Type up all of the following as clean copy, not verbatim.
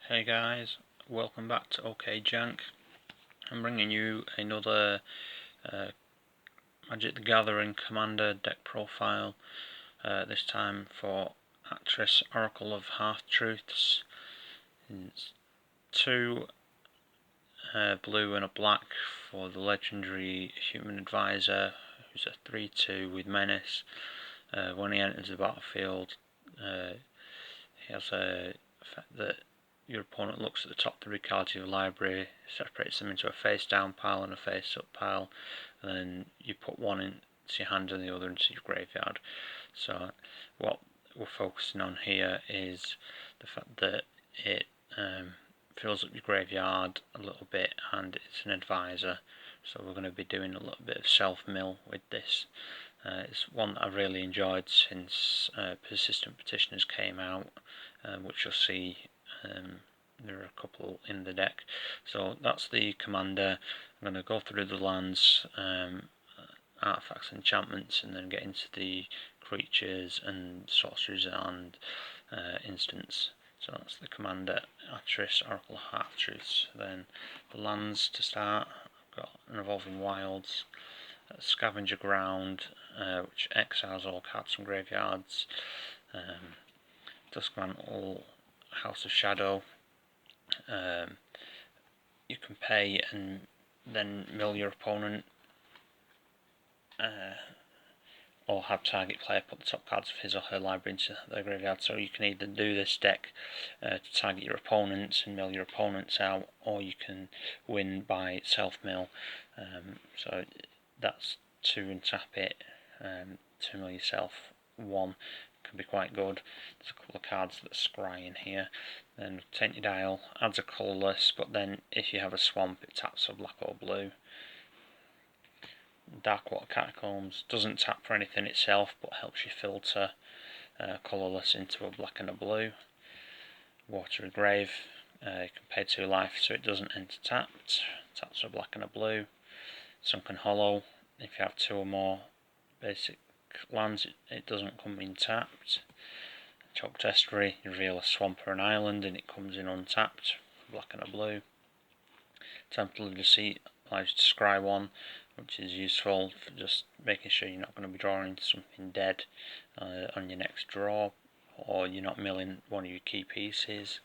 Hey guys, welcome back to OK Jank. I'm bringing you another Magic the Gathering Commander deck profile, this time for Atris Oracle of Half-Truths. It's two blue and a black for the legendary Human Advisor, who's a 3/2 with Menace. When he enters the battlefield, he has a effect that your opponent looks at the top 3 cards of your library, separates them into a face down pile and a face up pile, and then you put one into your hand and the other into your graveyard. So what we're focusing on here is the fact that it fills up your graveyard a little bit, and it's an advisor, so we're going to be doing a little bit of self-mill with this. It's one that I've really enjoyed since Persistent Petitioners came out, which you'll see there are a couple in the deck. So that's the commander. I'm going to go through the lands, artifacts, enchantments, and then get into the creatures and sorceries and instants. So that's the commander, Atris, Oracle Half-Truths. Then the lands to start. I've got an Evolving Wilds, Scavenger Ground, which exiles all cards from graveyards, Duskmantle, House of Shadow. You can pay and then mill your opponent, or have target player put the top cards of his or her library into their graveyard. So you can either do this deck to target your opponents and mill your opponents out, or you can win by self-mill. So that's 2 and tap it, 2 mill yourself, 1 can be quite good. There's a couple of cards that scry in here. Then Tainted Isle adds a colourless, but then if you have a swamp it taps for black or blue. Darkwater Catacombs doesn't tap for anything itself, but helps you filter colourless into a black and a blue. Watery Grave, you can pay 2 life so it doesn't enter tapped, taps for black and a blue. Sunken Hollow, if you have 2 or more basic lands it doesn't come in tapped. Choked Estuary, you reveal a swamp or an island and it comes in untapped, black and a blue. Temple of Deceit allows you to scry 1, which is useful for just making sure you're not going to be drawing into something dead on your next draw, or you're not milling one of your key pieces.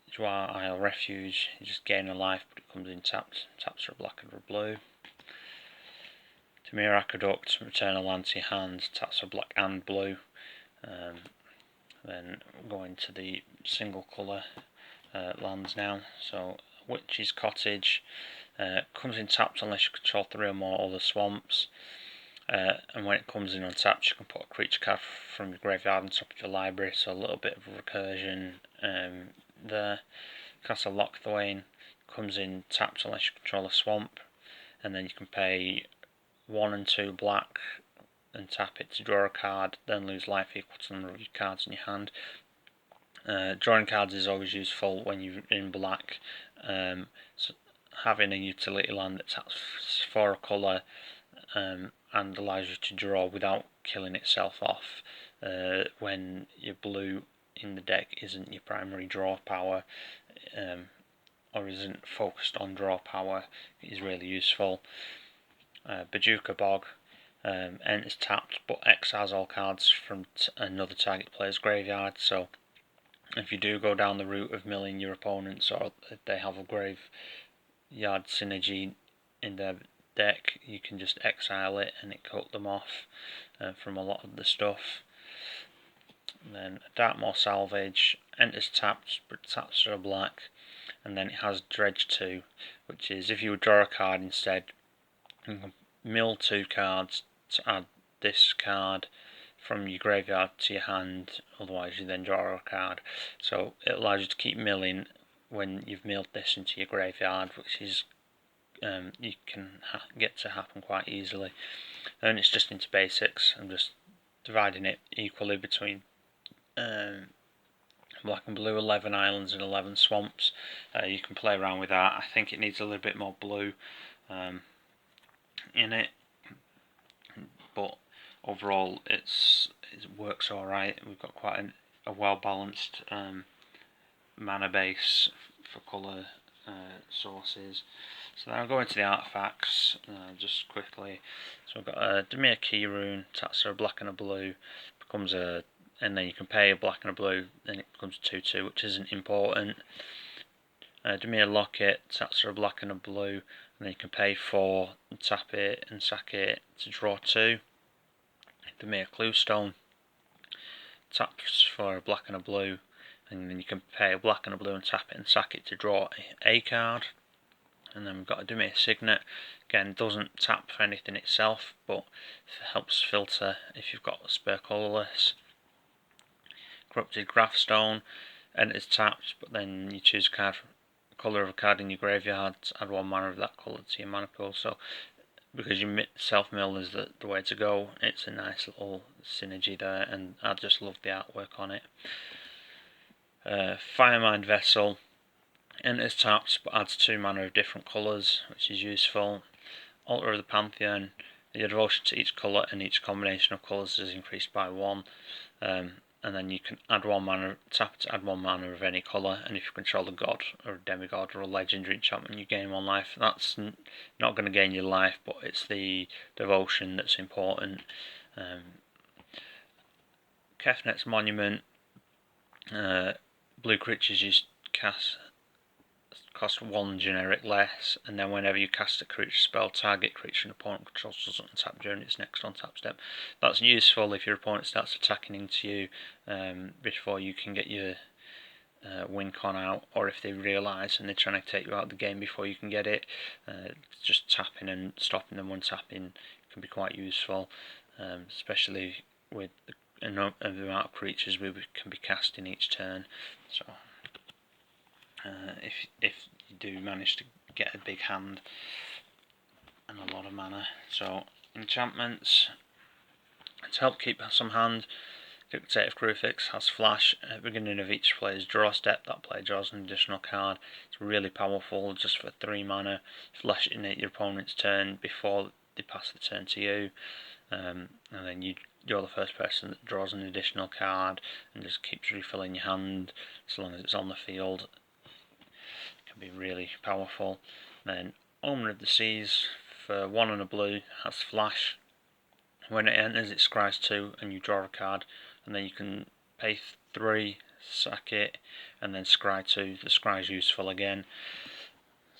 Joie Isle Refuge, you just gain a life but it comes in tapped, taps for a black and a blue. Tamir Aqueduct, return a land to your hand, taps for black and blue. Then going to the single colour lands now. So Witch's Cottage comes in tapped unless you control 3 or more other swamps, and when it comes in untapped you can put a creature card from your graveyard on top of your library, so a little bit of recursion there. Castle Lochthwain comes in tapped unless you control a swamp, and then you can pay 1 and 2 black and tap it to draw a card, then lose life equal to the number of your cards in your hand. Drawing cards is always useful when you're in black, so having a utility land that taps for a colour and allows you to draw without killing itself off when your blue in the deck isn't your primary draw power, or isn't focused on draw power, is really useful. Bajuka Bog enters tapped but exiles all cards from another target player's graveyard, so if you do go down the route of milling your opponents, or if they have a graveyard synergy in their deck, you can just exile it and it cut them off from a lot of the stuff. And then Darkmoor Salvage enters tapped but taps for a black, and then it has Dredge 2, which is if you would draw a card instead, you can mill 2 cards to add this card from your graveyard to your hand, otherwise you then draw a card. So it allows you to keep milling when you've milled this into your graveyard, which is you can get to happen quite easily. And it's just into basics. I'm just dividing it equally between black and blue, 11 islands and 11 swamps. You can play around with that. I think it needs a little bit more blue in it, but overall it works alright. We've got quite a well balanced mana base for colour sources. So then I'll go into the artifacts just quickly. So I've got a Dimir Key Rune, attacks are a black and a blue, becomes a, and then you can pay a black and a blue, then it becomes a 2/2, which isn't important. Dimir Locket, attacks are a black and a blue, and then you can pay 4 and tap it and sack it to draw 2. Dimir Cluestone, taps for a black and a blue, and then you can pay a black and a blue and tap it and sack it to draw a card. And then we've got a Dimir Signet, again doesn't tap for anything itself, but helps filter if you've got spare colourless. Corrupted Graphstone, enters tapped, but then you choose a card, colour of a card in your graveyard, add 1 mana of that colour to your mana pool. So because you self-mill is the way to go, it's a nice little synergy there, and I just love the artwork on it. Firemind Vessel, enters tapped but adds 2 mana of different colours, which is useful. Altar of the Pantheon, your devotion to each colour and each combination of colours is increased by 1. And then you can add 1 mana, tap to add 1 mana of any colour, and if you control a god or a demigod or a legendary enchantment, you gain 1 life. That's not going to gain you life, but it's the devotion that's important. Kefnet's Monument, blue creatures you cast cost 1 generic less, and then whenever you cast a creature spell, target creature an opponent controls doesn't untap during its next untap step. That's useful if your opponent starts attacking into you before you can get your win con out, or if they realise and they're trying to take you out of the game before you can get it. Just tapping and stopping them untapping can be quite useful, especially with the amount of creatures we can be casting each turn. So if you do manage to get a big hand and a lot of mana. So enchantments, to help keep some hand, Dictative Crucifix has flash at the beginning of each player's draw step. That player draws an additional card. It's really powerful, just for 3 mana, flashing at your opponent's turn before they pass the turn to you, and then you're the first person that draws an additional card and just keeps refilling your hand as long as it's on the field. Can be really powerful. Then Omen of the Seas for 1 and a blue has flash. When it enters, it scries 2 and you draw a card, and then you can pay 3, sack it, and then scry 2. The scry is useful again.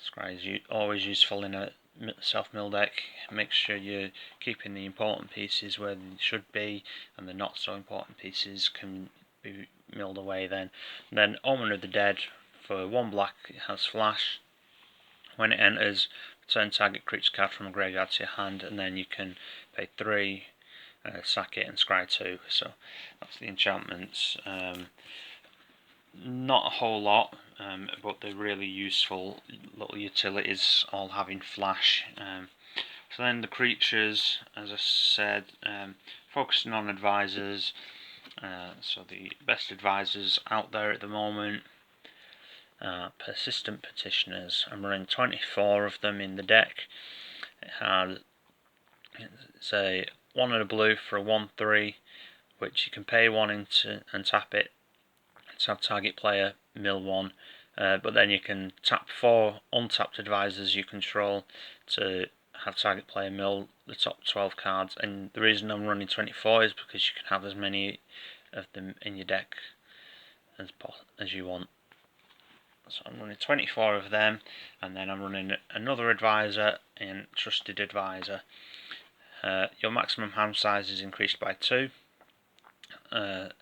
Scry is always useful in a self-mill deck. Make sure you're keeping the important pieces where they should be, and the not so important pieces can be milled away then. And then Omen of the Dead for 1 black, it has flash. When it enters, return target creature card from a graveyard to your hand, and then you can pay 3, sack it, and scry 2. So that's the enchantments. Not a whole lot, but they're really useful little utilities, all having flash. So then the creatures, as I said, focusing on advisors. So the best advisors out there at the moment. Persistent Petitioners. I'm running 24 of them in the deck. It's a 1 and a blue for a 1/3, which you can pay 1 into and tap it to have target player mill 1, but then you can tap 4 untapped advisors you control to have target player mill the top 12 cards. And the reason I'm running 24 is because you can have as many of them in your deck as you want. So I'm running 24 of them, and then I'm running another advisor and Trusted Advisor. Your maximum hand size is increased by 2, and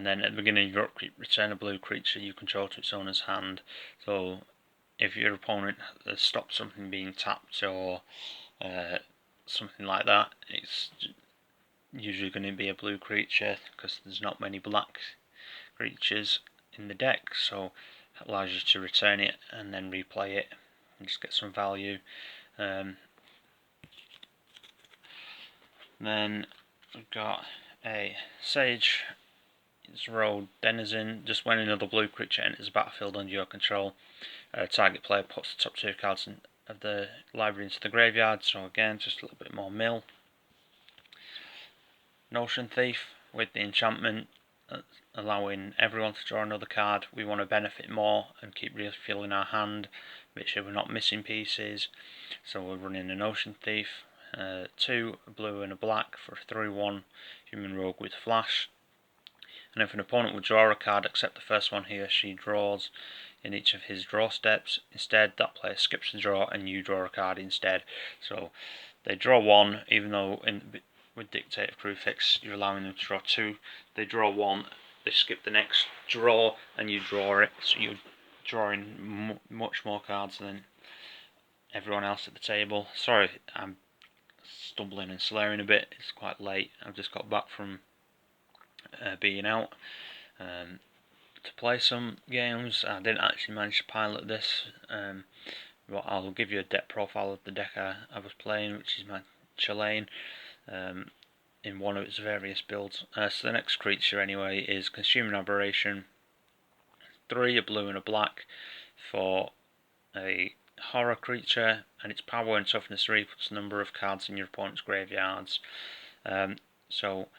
then at the beginning of your upkeep, return a blue creature you control to its owner's hand. So if your opponent has stopped something being tapped or something like that, it's usually going to be a blue creature because there's not many black creatures in the deck, so it allows you to return it and then replay it and just get some value. Then we've got a Sage Road Denizen. Just when another blue creature enters the battlefield under your control, target player puts the top 2 cards of the library into the graveyard. So again, just a little bit more mill. Notion Thief with the enchantment allowing everyone to draw another card. We want to benefit more and keep refilling our hand, make sure we're not missing pieces. So we're running an Ocean Thief, 2 a blue and a black for a 3/1 human rogue with flash. And if an opponent would draw a card except the first one he or she draws in each of his draw steps, instead that player skips the draw and you draw a card instead. So they draw 1, even though with Dictate of Crucifix you're allowing them to draw 2. They draw 1, they skip the next draw and you draw it, so you're drawing much more cards than everyone else at the table. Sorry, I'm stumbling and slurring a bit, it's quite late. I've just got back from being out to play some games. I didn't actually manage to pilot this, but I'll give you a deck profile of the deck I was playing, which is my Chilean, in one of its various builds. So the next creature anyway is Consuming Aberration, 3 a blue and a black for a horror creature, and its power and toughness 3 puts the number of cards in your opponent's graveyards. So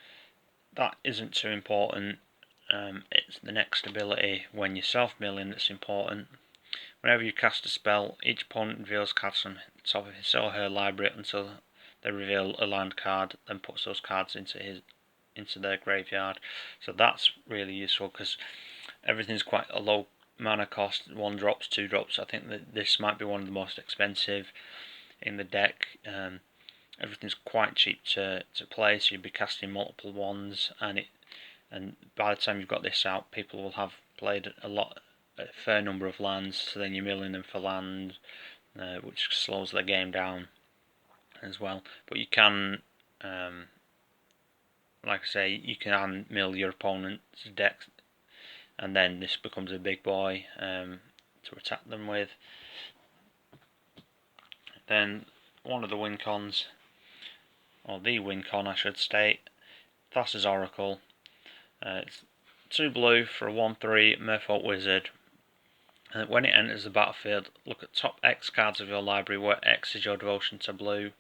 that isn't too important. It's the next ability when you're self-milling that's important. Whenever you cast a spell, each opponent reveals cards from the top of his or her library until they reveal a land card, then puts those cards into their graveyard. So that's really useful because everything's quite a low mana cost, 1 drops, 2 drops. I think that this might be one of the most expensive in the deck. Everything's quite cheap to play, so you'll be casting multiple ones, and by the time you've got this out, people will have played a fair number of lands, so then you're milling them for land, which slows the game down as well. But you can, like I say, you can mill your opponent's deck, and then this becomes a big boy to attack them with. Then one of the win cons, or the win con I should state, Thassa's Oracle. It's 2 blue for a 1/3 Merfolk Wizard. When it enters the battlefield, look at top X cards of your library where X is your devotion to blue,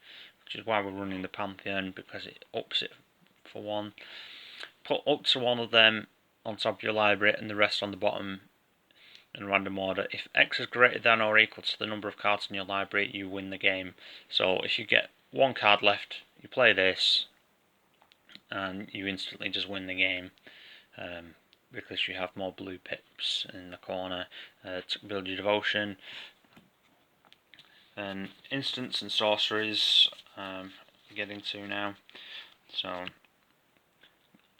which is why we're running the Pantheon, because it ups it for 1. Put up to 1 of them on top of your library and the rest on the bottom in random order. If X is greater than or equal to the number of cards in your library, you win the game. So if you get 1 card left, you play this and you instantly just win the game. Because you have more blue pips in the corner to build your devotion. And instants and sorceries, getting to now. So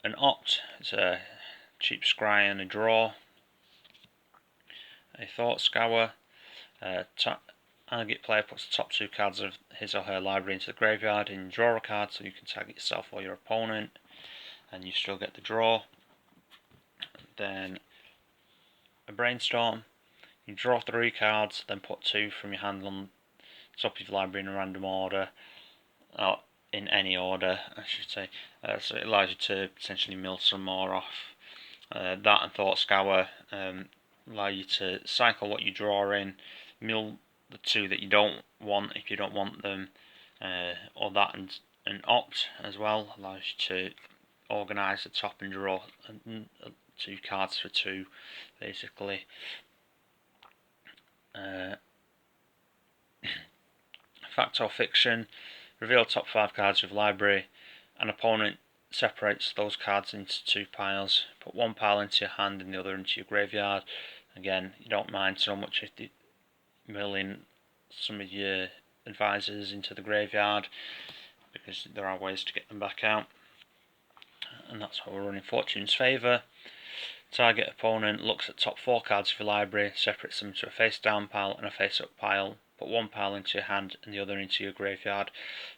an opt is a cheap scry and a draw. A thought scour, target player puts the top 2 cards of his or her library into the graveyard and draw a card, so you can target yourself or your opponent, and you still get the draw. Then a brainstorm, you draw 3 cards, then put 2 from your hand on top of your library in a random order, or in any order I should say, so it allows you to potentially mill some more off. That and Thought Scour allow you to cycle what you draw in, mill the 2 that you don't want if you don't want them, or that and opt as well allows you to organise the top and draw 2 cards for 2 basically. Fact or fiction, reveal top 5 cards of library. An opponent separates those cards into 2 piles, put 1 pile into your hand and the other into your graveyard. Again, you don't mind so much if you're milling some of your advisors into the graveyard, because there are ways to get them back out. And that's how we're running Fortune's Favour. Target opponent looks at top 4 cards of your library, separates them into a face down pile and a face up pile, put 1 pile into your hand and the other into your graveyard.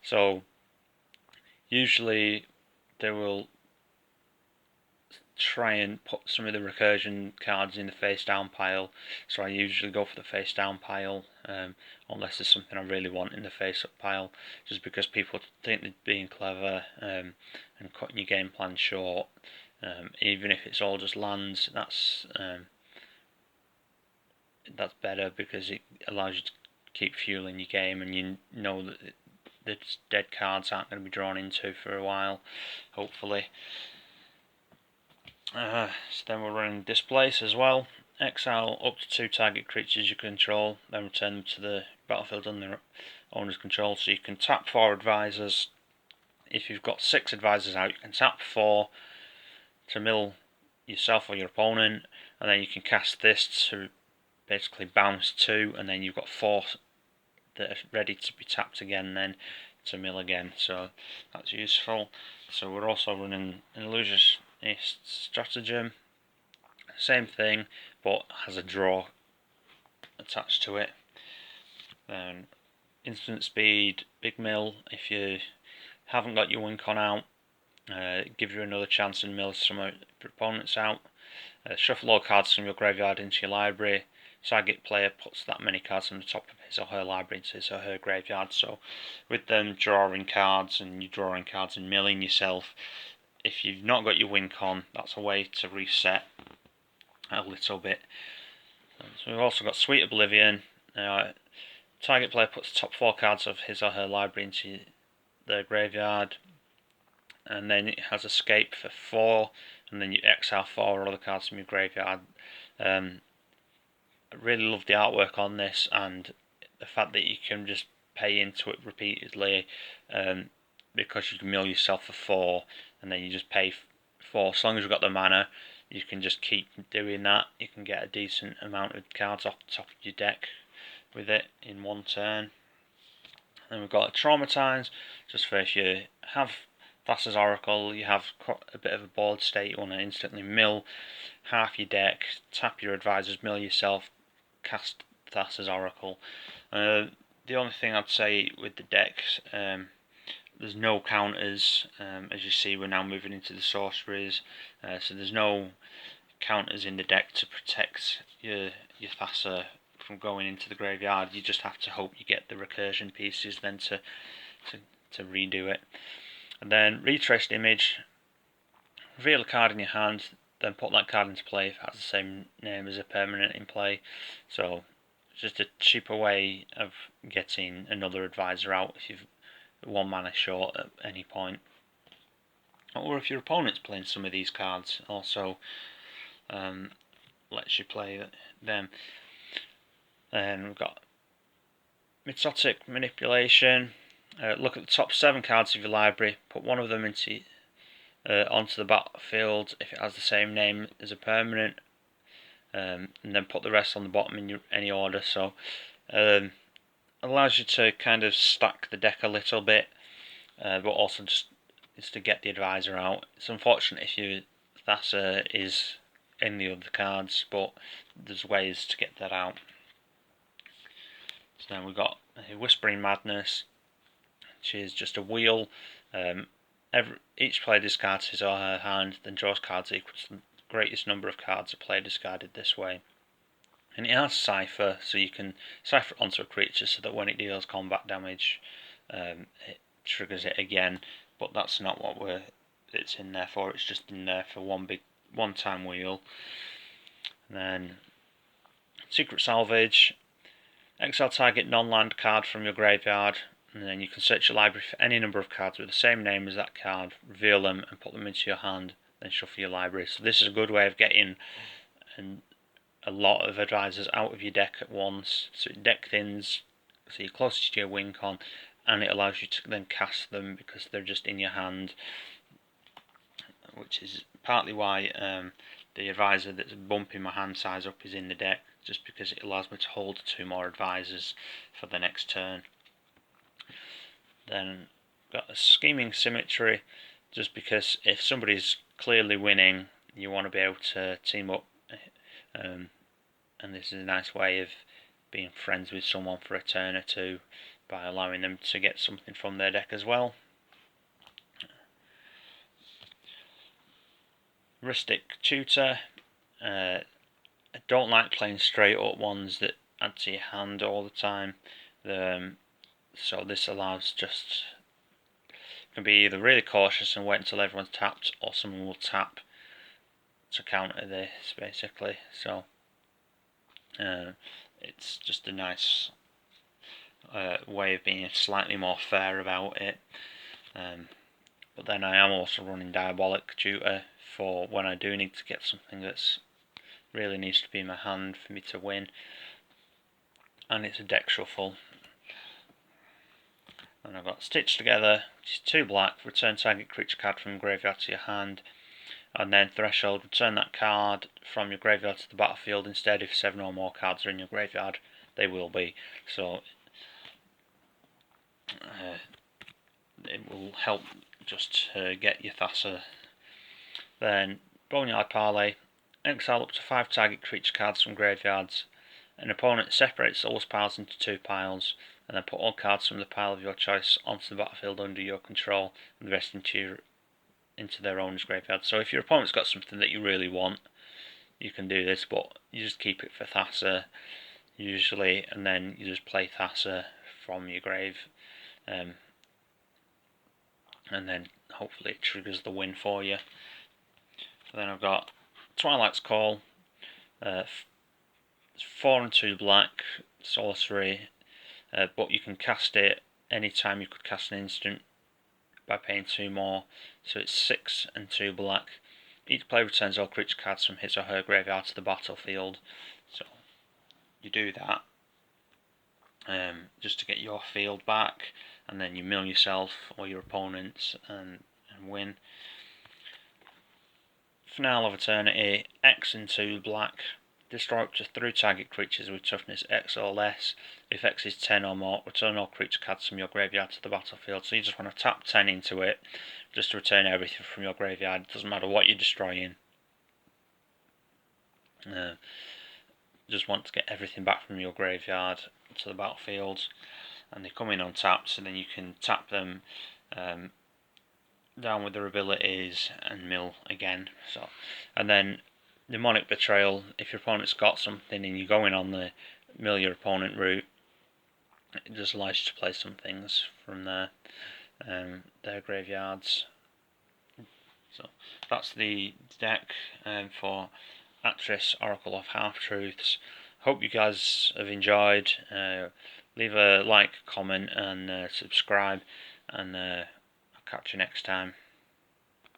So usually they will try and put some of the recursion cards in the face down pile, so I usually go for the face down pile, unless there's something I really want in the face up pile, just because people think they're being clever and cutting your game plan short. Even if it's all just lands, that's better, because it allows you to keep fueling your game, and you know that the dead cards aren't going to be drawn into for a while, hopefully. So then we're running Displace as well. Exile up to 2 target creatures you control, then return them to the battlefield under their owner's control. So you can tap 4 advisors. If you've got 6 advisors out, you can tap 4 to mill yourself or your opponent, and then you can cast this to basically bounce 2, and then you've got 4 that are ready to be tapped again then to mill again, so that's useful. So we're also running an illusionist stratagem, same thing but has a draw attached to it. Then instant speed, big mill. If you haven't got your win con out, give you another chance and mill some of your opponents out. Shuffle all cards from your graveyard into your library. Target player puts that many cards from the top of his or her library into his or her graveyard. So with them drawing cards and you drawing cards and milling yourself, if you've not got your win con, that's a way to reset a little bit. So we've also got Sweet Oblivion. Target player puts the top 4 cards of his or her library into their graveyard, and then it has Escape for 4, and then you exile 4 other cards from your graveyard. I really love the artwork on this, and the fact that you can just pay into it repeatedly, because you can mill yourself for 4, and then you just pay 4. As long as you've got the mana, you can just keep doing that. You can get a decent amount of cards off the top of your deck with it in one turn. Then we've got Traumatize, just for if you have Thassa's Oracle, you have a bit of a board state, you want to instantly mill half your deck, tap your advisors, mill yourself, cast Thassa's Oracle. The only thing I'd say with the decks, there's no counters. As you see, we're now moving into the sorceries, so there's no counters in the deck to protect your Thassa from going into the graveyard. You just have to hope you get the recursion pieces then to redo it. And then Retraced Image, reveal a card in your hand, then put that card into play if it has the same name as a permanent in play. So it's just a cheaper way of getting another advisor out if you've 1 mana short at any point. Or if your opponent's playing some of these cards, also lets you play them. Then we've got Mitotic Manipulation. Look at the top 7 cards of your library, put 1 of them onto the battlefield if it has the same name as a permanent, and then put the rest on the bottom in any order. So allows you to kind of stack the deck a little bit, but also just is to get the advisor out. It's unfortunate if your Thassa is in the other cards, but there's ways to get that out. So then we've got Whispering Madness, which is just a wheel. Each player discards his or her hand, then draws cards equal to the greatest number of cards a player discarded this way. And it has Cipher, so you can cipher it onto a creature so that when it deals combat damage, it triggers it again. But that's not what it's in there for. It's just in there for one time wheel. And then Secret Salvage. Exile target non-land card from your graveyard, and then you can search your library for any number of cards with the same name as that card, reveal them and put them into your hand, then shuffle your library. So this is a good way of getting a lot of advisors out of your deck at once, so it deck thins, so you're closest to your win con, and it allows you to then cast them because they're just in your hand, which is partly why the advisor that's bumping my hand size up is in the deck, just because it allows me to hold 2 more advisors for the next turn. Then got a Scheming Symmetry, just because if somebody's clearly winning, you want to be able to team up, and this is a nice way of being friends with someone for a turn or 2 by allowing them to get something from their deck as well. Rustic Tutor. I don't like playing straight up ones that add to your hand all the time. So this allows just, you can be either really cautious and wait until everyone's tapped, or someone will tap to counter this basically. So it's just a nice way of being slightly more fair about it. But then I am also running Diabolic Tutor for when I do need to get something that's really needs to be in my hand for me to win. And it's a deck shuffle. And I've got Stitch Together, which is 2 black, return target creature card from graveyard to your hand. And then Threshold, return that card from your graveyard to the battlefield instead. If 7 or more cards are in your graveyard, they will be. So it will help just get your Thassa. Then Boneyard Parlay, exile up to 5 target creature cards from graveyards. An opponent separates all piles into 2 piles, and then put all cards from the pile of your choice onto the battlefield under your control, and the rest into their owner's graveyard. So if your opponent's got something that you really want, you can do this, but you just keep it for Thassa usually, and then you just play Thassa from your grave, and then hopefully it triggers the win for you. So then I've got Twilight's Call, 4 and 2 black sorcery, but you can cast it anytime you could cast an instant by paying 2 more, so it's 6 and 2 black. Each player returns all creature cards from his or her graveyard to the battlefield, so you do that just to get your field back, and then you mill yourself or your opponents and win. Finale of Eternity, X and 2 black, destroy up to 3 target creatures with toughness X or less. If X is 10 or more, return all creature cards from your graveyard to the battlefield. So you just want to tap 10 into it, just to return everything from your graveyard. It doesn't matter what you're destroying. Just want to get everything back from your graveyard to the battlefield. And they come in untapped, so then you can tap them down with their abilities and mill again. So, and then Demonic Betrayal, if your opponent's got something and you're going on the mill your opponent route, it just allows you to play some things from their graveyards. So that's the deck for Atris, Oracle of Half-Truths. Hope you guys have enjoyed. Leave a like, comment and subscribe, and I'll catch you next time.